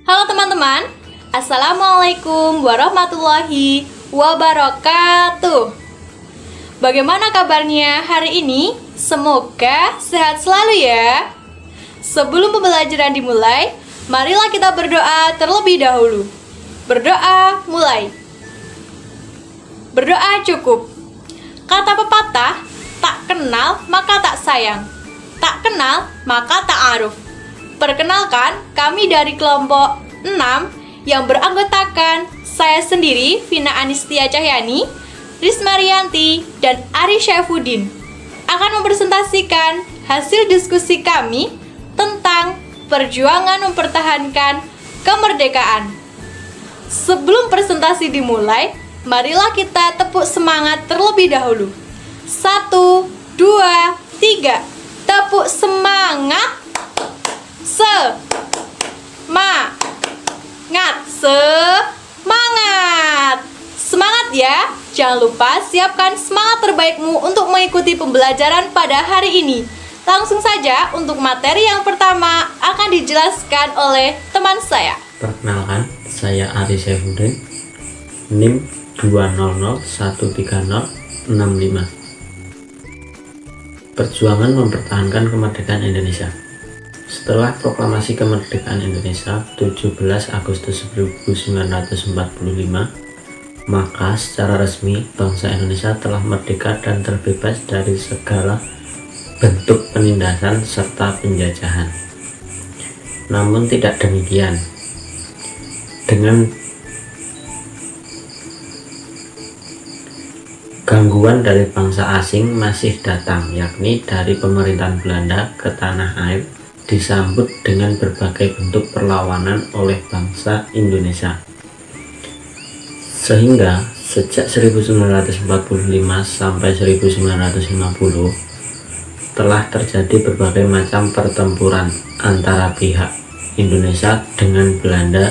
Halo teman-teman, Assalamualaikum warahmatullahi wabarakatuh. Bagaimana kabarnya hari ini? Semoga sehat selalu ya. Sebelum pembelajaran dimulai, marilah kita berdoa terlebih dahulu. Berdoa mulai. Berdoa cukup. Kata pepatah, tak kenal maka tak sayang, tak kenal maka tak aruf. Perkenalkan, kami dari kelompok 6 yang beranggotakan saya sendiri, Vina Anistia Cahyani, Risma Rianti, dan Ari Syaifuddin akan mempresentasikan hasil diskusi kami tentang perjuangan mempertahankan kemerdekaan. Sebelum presentasi dimulai, marilah kita tepuk semangat terlebih dahulu. 1, 2, 3, tepuk semangat. Semangat ya. Jangan lupa siapkan semangat terbaikmu untuk mengikuti pembelajaran pada hari ini. Langsung saja untuk materi yang pertama akan dijelaskan oleh teman saya. Perkenalkan, saya Ari Syaifuddin, NIM 200130665. Perjuangan mempertahankan kemerdekaan Indonesia. Setelah proklamasi kemerdekaan Indonesia 17 Agustus 1945, maka secara resmi bangsa Indonesia telah merdeka dan terbebas dari segala bentuk penindasan serta penjajahan. Namun tidak demikian. Dengan gangguan dari bangsa asing masih datang, yakni dari pemerintahan Belanda ke tanah air, disambut dengan berbagai bentuk perlawanan oleh bangsa Indonesia. Sehingga sejak 1945 sampai 1950 telah terjadi berbagai macam pertempuran antara pihak Indonesia dengan Belanda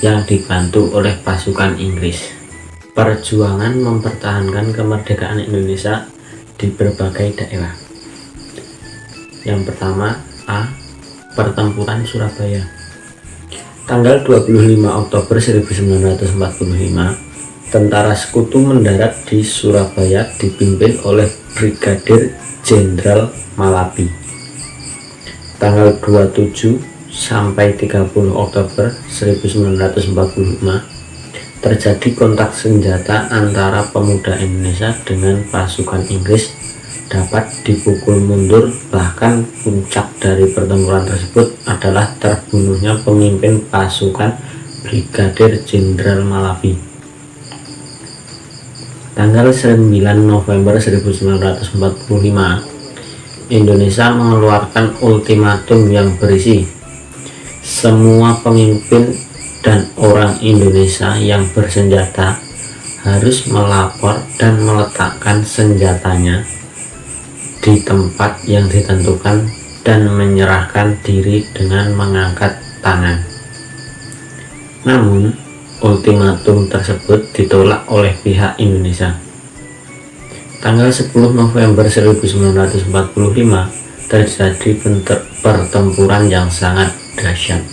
yang dibantu oleh pasukan Inggris. Perjuangan mempertahankan kemerdekaan Indonesia di berbagai daerah. Yang pertama, A. Pertempuran Surabaya. Tanggal 25 Oktober 1945, tentara sekutu mendarat di Surabaya dipimpin oleh Brigadir Jenderal Malabi. Tanggal 27 sampai 30 Oktober 1945 terjadi kontak senjata antara pemuda Indonesia dengan pasukan Inggris, dapat dipukul mundur. Bahkan puncak dari pertempuran tersebut adalah terbunuhnya pemimpin pasukan Brigadir Jenderal Malabi. Tanggal 9 November 1945, Indonesia mengeluarkan ultimatum yang berisi semua pemimpin dan orang Indonesia yang bersenjata harus melapor dan meletakkan senjatanya di tempat yang ditentukan dan menyerahkan diri dengan mengangkat tangan. Namun, ultimatum tersebut ditolak oleh pihak Indonesia. Tanggal 10 November 1945 terjadi pertempuran yang sangat dahsyat.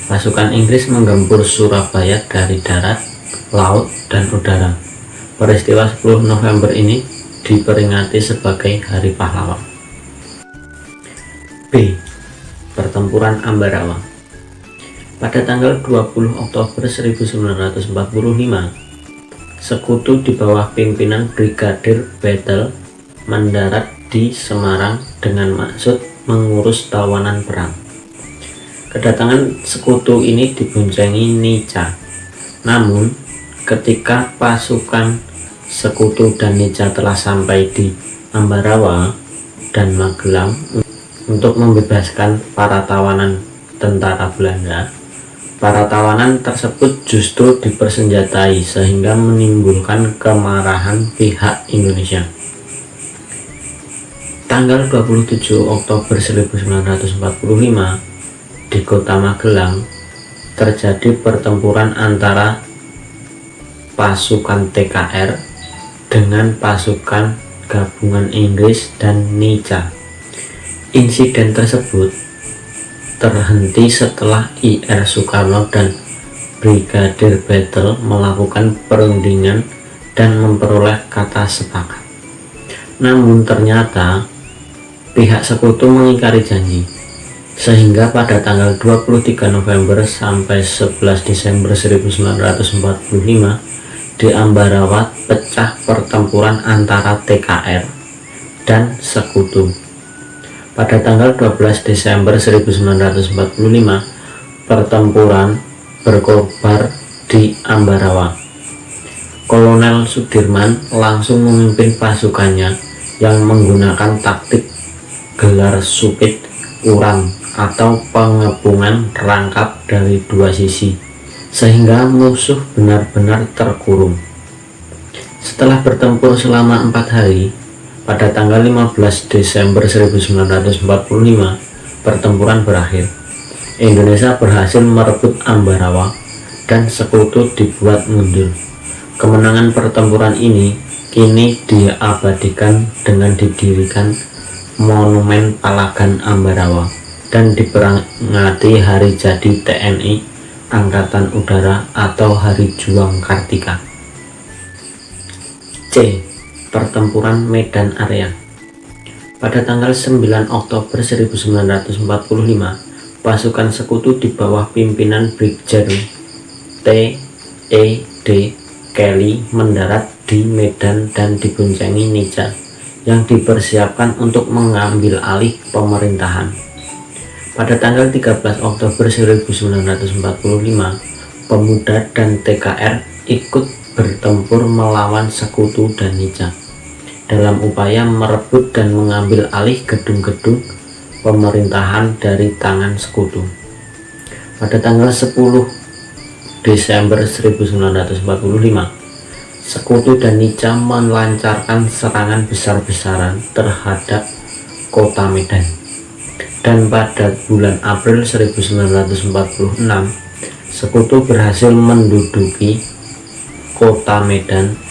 Pasukan Inggris menggempur Surabaya dari darat, laut, dan udara. Peristiwa 10 November ini diperingati sebagai Hari Pahlawan. B. Pertempuran Ambarawa. Pada tanggal 20 Oktober 1945, sekutu di bawah pimpinan Brigadir Bethel mendarat di Semarang dengan maksud mengurus tawanan perang. Kedatangan sekutu ini diboncengi Nica. Namun, ketika pasukan sekutu dan Nica telah sampai di Ambarawa dan Magelang untuk membebaskan para tawanan tentara Belanda, para tawanan tersebut justru dipersenjatai sehingga menimbulkan kemarahan pihak Indonesia. Tanggal 27 Oktober 1945, di kota Magelang terjadi pertempuran antara pasukan TKR dengan pasukan gabungan Inggris dan Nica. Insiden tersebut terhenti setelah IR Soekarno dan Brigadir Battle melakukan perundingan dan memperoleh kata sepakat. Namun ternyata pihak sekutu mengingkari janji, sehingga pada tanggal 23 November sampai 11 Desember 1945 di Ambarawa pecah pertempuran antara TKR dan sekutu. Pada tanggal 12 Desember 1945 pertempuran berkobar di Ambarawa. Kolonel Sudirman langsung memimpin pasukannya yang menggunakan taktik gelar supit urang atau pengepungan rangkap dari dua sisi, sehingga musuh benar-benar terkurung. Setelah bertempur selama 4 hari, pada tanggal 15 Desember 1945 pertempuran berakhir. Indonesia berhasil merebut Ambarawa dan sekutu dibuat mundur. Kemenangan pertempuran ini kini diabadikan dengan didirikan Monumen Palagan Ambarawa dan diperingati hari jadi TNI Angkatan Udara atau Hari Juang Kartika. C. Pertempuran Medan Area. Pada tanggal 9 Oktober 1945, pasukan sekutu di bawah pimpinan Brigjen T.E.D. Kelly mendarat di Medan dan diboncengi Nica yang dipersiapkan untuk mengambil alih pemerintahan. Pada tanggal 13 Oktober 1945, pemuda dan TKR ikut bertempur melawan sekutu dan Nica dalam upaya merebut dan mengambil alih gedung-gedung pemerintahan dari tangan sekutu. Pada tanggal 10 Desember 1945, sekutu dan Nica melancarkan serangan besar-besaran terhadap kota Medan. Dan pada bulan April 1946, sekutu berhasil menduduki kota Medan.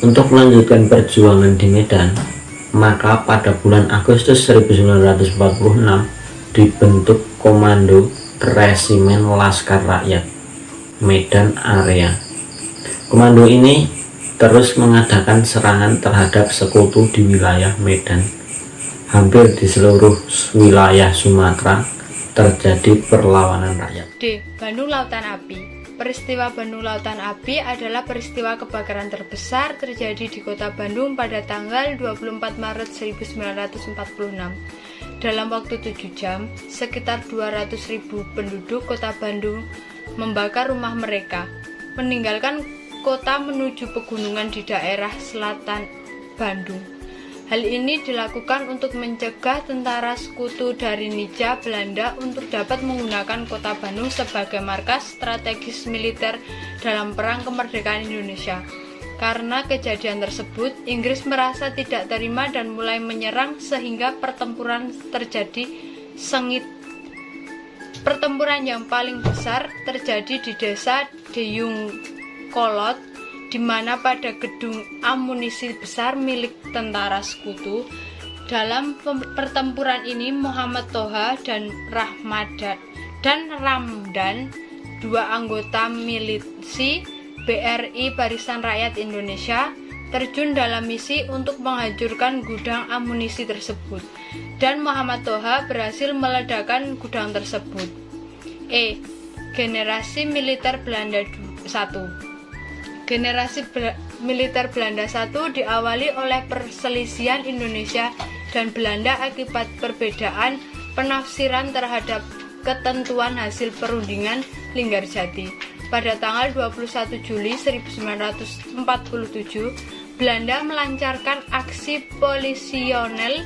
Untuk melanjutkan perjuangan di Medan, maka pada bulan Agustus 1946 dibentuk Komando Resimen Laskar Rakyat Medan Area. Komando ini terus mengadakan serangan terhadap sekutu di wilayah Medan. Hampir di seluruh wilayah Sumatera terjadi perlawanan rakyat. D. Bandung Lautan Api. Peristiwa Bandung Lautan Api adalah peristiwa kebakaran terbesar terjadi di kota Bandung pada tanggal 24 Maret 1946. Dalam waktu 7 jam, sekitar 200.000 penduduk kota Bandung membakar rumah mereka, meninggalkan kota menuju pegunungan di daerah selatan Bandung. Hal ini dilakukan untuk mencegah tentara sekutu dari Nica Belanda untuk dapat menggunakan kota Bandung sebagai markas strategis militer dalam Perang Kemerdekaan Indonesia. Karena kejadian tersebut, Inggris merasa tidak terima dan mulai menyerang sehingga pertempuran terjadi sengit. Pertempuran yang paling besar terjadi di desa Deyung Kolot, di mana pada gedung amunisi besar milik tentara sekutu. Dalam pertempuran ini Muhammad Toha dan Ramdan, dua anggota milisi BRI Barisan Rakyat Indonesia, terjun dalam misi untuk menghancurkan gudang amunisi tersebut, dan Muhammad Toha berhasil meledakkan gudang tersebut. E. Generasi Militer Belanda 1. Generasi militer Belanda 1 diawali oleh perselisihan Indonesia dan Belanda akibat perbedaan penafsiran terhadap ketentuan hasil perundingan Linggarjati. Pada tanggal 21 Juli 1947, Belanda melancarkan aksi polisional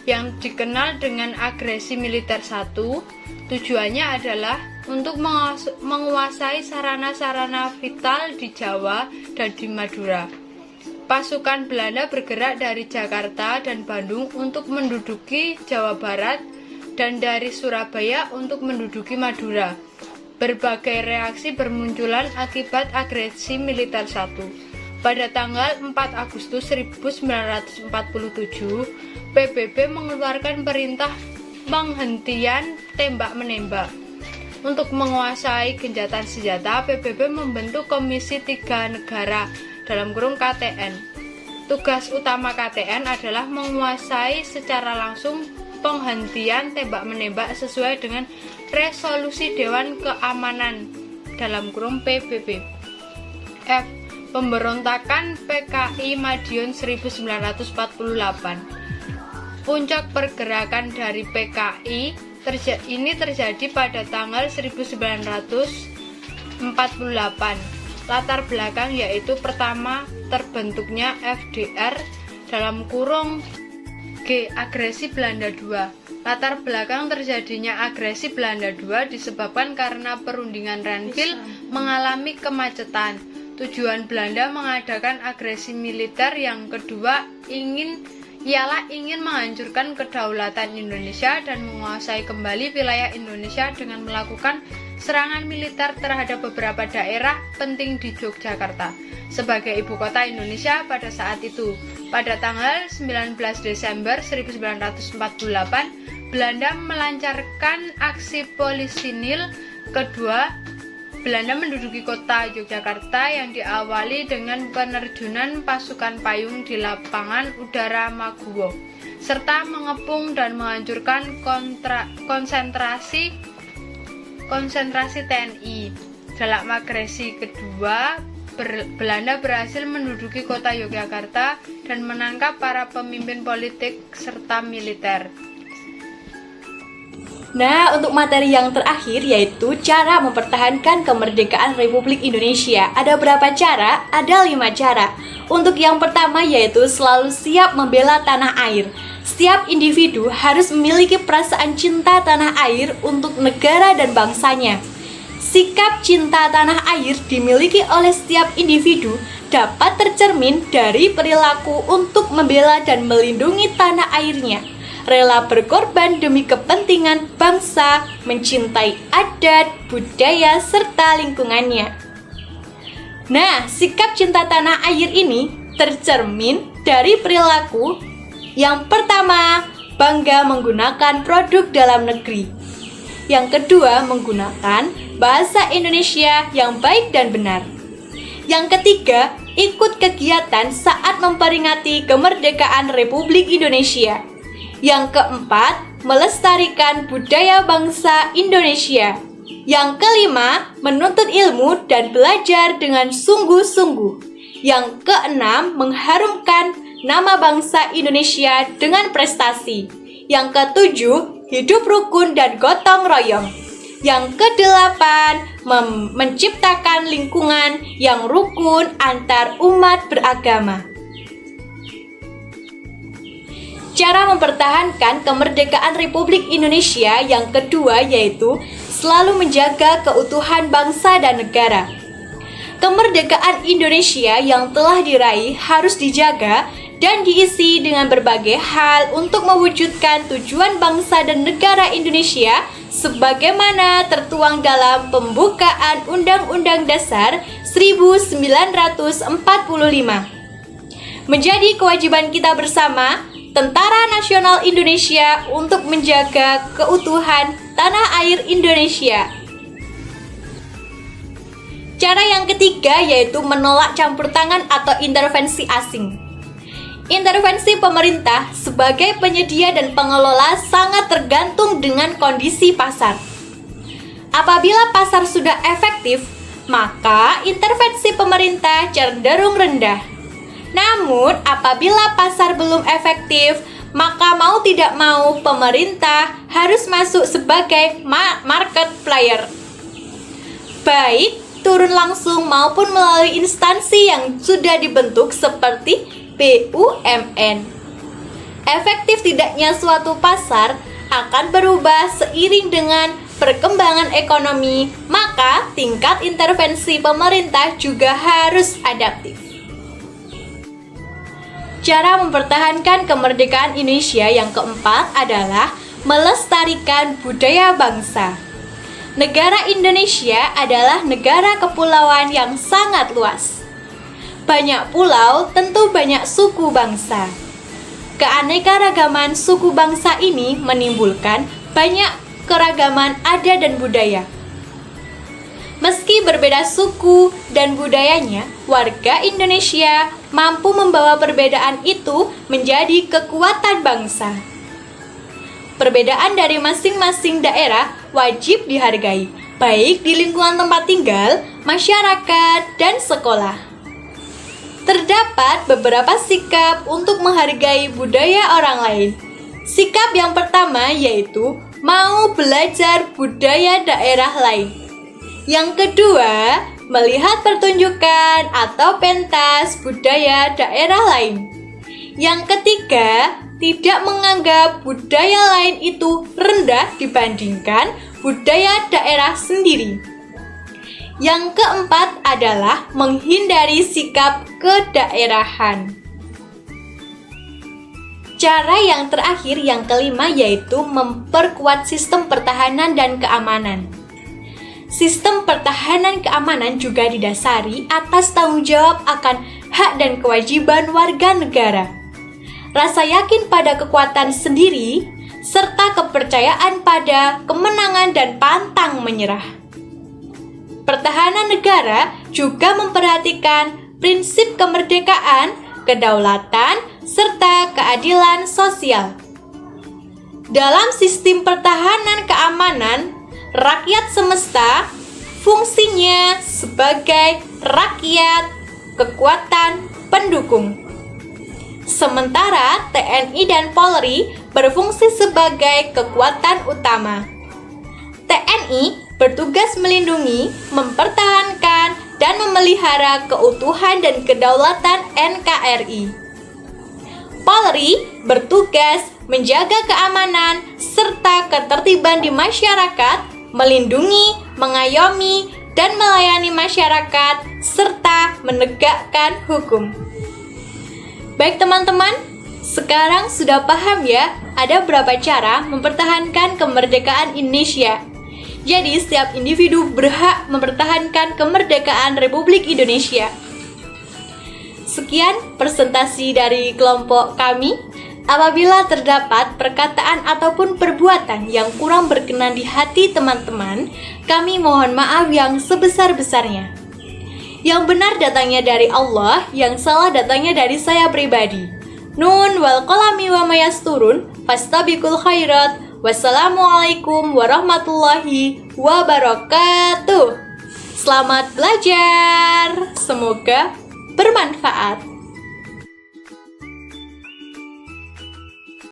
yang dikenal dengan agresi militer 1. Tujuannya adalah untuk menguasai sarana-sarana vital di Jawa dan di Madura. Pasukan Belanda bergerak dari Jakarta dan Bandung untuk menduduki Jawa Barat dan dari Surabaya untuk menduduki Madura. Berbagai reaksi bermunculan akibat agresi militer 1. Pada tanggal 4 Agustus 1947, PBB mengeluarkan perintah penghentian tembak-menembak. Untuk menguasai gencatan senjata, PBB membentuk Komisi 3 Negara (KTN). Tugas utama KTN adalah menguasai secara langsung penghentian tembak-menembak sesuai dengan resolusi Dewan Keamanan (PBB). F. Pemberontakan PKI Madiun 1948. Puncak pergerakan dari PKI ini terjadi pada tanggal 1948. Latar belakang yaitu pertama, terbentuknya FDR (G. Agresi Belanda II). Latar belakang terjadinya agresi Belanda II disebabkan karena perundingan Renville mengalami kemacetan. Tujuan Belanda mengadakan agresi militer yang kedua ialah ingin menghancurkan kedaulatan Indonesia dan menguasai kembali wilayah Indonesia dengan melakukan serangan militer terhadap beberapa daerah penting di Yogyakarta sebagai ibu kota Indonesia pada saat itu. Pada tanggal 19 Desember 1948, Belanda melancarkan aksi Polisinil kedua. Belanda menduduki kota Yogyakarta yang diawali dengan penerjunan pasukan payung di lapangan udara Maguwo, serta mengepung dan menghancurkan konsentrasi TNI. Dalam agresi kedua, Belanda berhasil menduduki kota Yogyakarta dan menangkap para pemimpin politik serta militer. Nah, untuk materi yang terakhir yaitu cara mempertahankan kemerdekaan Republik Indonesia. Ada berapa cara? Ada 5 cara. Untuk yang pertama yaitu selalu siap membela tanah air. Setiap individu harus memiliki perasaan cinta tanah air untuk negara dan bangsanya. Sikap cinta tanah air dimiliki oleh setiap individu dapat tercermin dari perilaku untuk membela dan melindungi tanah airnya, rela berkorban demi kepentingan bangsa, mencintai adat, budaya, serta lingkungannya. Nah, sikap cinta tanah air ini tercermin dari perilaku. Yang pertama, bangga menggunakan produk dalam negeri. Yang kedua, menggunakan bahasa Indonesia yang baik dan benar. Yang ketiga, ikut kegiatan saat memperingati kemerdekaan Republik Indonesia. Yang keempat, melestarikan budaya bangsa Indonesia. Yang kelima, menuntut ilmu dan belajar dengan sungguh-sungguh. Yang keenam, mengharumkan nama bangsa Indonesia dengan prestasi. Yang ketujuh, hidup rukun dan gotong royong. Yang kedelapan, menciptakan lingkungan yang rukun antar umat beragama. Cara mempertahankan kemerdekaan Republik Indonesia yang kedua yaitu selalu menjaga keutuhan bangsa dan negara. Kemerdekaan Indonesia yang telah diraih harus dijaga dan diisi dengan berbagai hal untuk mewujudkan tujuan bangsa dan negara Indonesia sebagaimana tertuang dalam pembukaan Undang-Undang Dasar 1945. Menjadi kewajiban kita bersama Tentara Nasional Indonesia untuk menjaga keutuhan tanah air Indonesia. Cara yang ketiga yaitu menolak campur tangan atau intervensi asing. Intervensi pemerintah sebagai penyedia dan pengelola sangat tergantung dengan kondisi pasar. Apabila pasar sudah efektif, maka intervensi pemerintah cenderung rendah. Namun, apabila pasar belum efektif, maka mau tidak mau pemerintah harus masuk sebagai market player. Baik turun langsung maupun melalui instansi yang sudah dibentuk seperti BUMN. Efektif tidaknya suatu pasar akan berubah seiring dengan perkembangan ekonomi, maka tingkat intervensi pemerintah juga harus adaptif. Cara mempertahankan kemerdekaan Indonesia yang keempat adalah melestarikan budaya bangsa. Negara Indonesia adalah negara kepulauan yang sangat luas. Banyak pulau, tentu banyak suku bangsa. Keanekaragaman suku bangsa ini menimbulkan banyak keragaman adat dan budaya. Meski berbeda suku dan budayanya, warga Indonesia mampu membawa perbedaan itu menjadi kekuatan bangsa. Perbedaan dari masing-masing daerah wajib dihargai, baik di lingkungan tempat tinggal, masyarakat, dan sekolah. Terdapat beberapa sikap untuk menghargai budaya orang lain. Sikap yang pertama yaitu mau belajar budaya daerah lain. Yang kedua, melihat pertunjukan atau pentas budaya daerah lain. Yang ketiga, tidak menganggap budaya lain itu rendah dibandingkan budaya daerah sendiri. Yang keempat adalah menghindari sikap kedaerahan. Cara yang terakhir, yang kelima, yaitu memperkuat sistem pertahanan dan keamanan. Sistem pertahanan keamanan juga didasari atas tanggung jawab akan hak dan kewajiban warga negara. Rasa yakin pada kekuatan sendiri, serta kepercayaan pada kemenangan dan pantang menyerah. Pertahanan negara juga memperhatikan prinsip kemerdekaan, kedaulatan, serta keadilan sosial. Dalam sistem pertahanan keamanan, rakyat semesta fungsinya sebagai rakyat kekuatan pendukung. Sementara TNI dan Polri berfungsi sebagai kekuatan utama. TNI bertugas melindungi, mempertahankan, dan memelihara keutuhan dan kedaulatan NKRI. Polri bertugas menjaga keamanan serta ketertiban di masyarakat, melindungi, mengayomi, dan melayani masyarakat, serta menegakkan hukum. Baik teman-teman, sekarang sudah paham ya, ada berapa cara mempertahankan kemerdekaan Indonesia. Jadi setiap individu berhak mempertahankan kemerdekaan Republik Indonesia. Sekian presentasi dari kelompok kami. Apabila terdapat perkataan ataupun perbuatan yang kurang berkenan di hati teman-teman, kami mohon maaf yang sebesar-besarnya. Yang benar datangnya dari Allah, yang salah datangnya dari saya pribadi. Nun wal qalami wa ma yasturun, fastabiqul khairat. Wassalamualaikum warahmatullahi wabarakatuh. Selamat belajar. Semoga bermanfaat.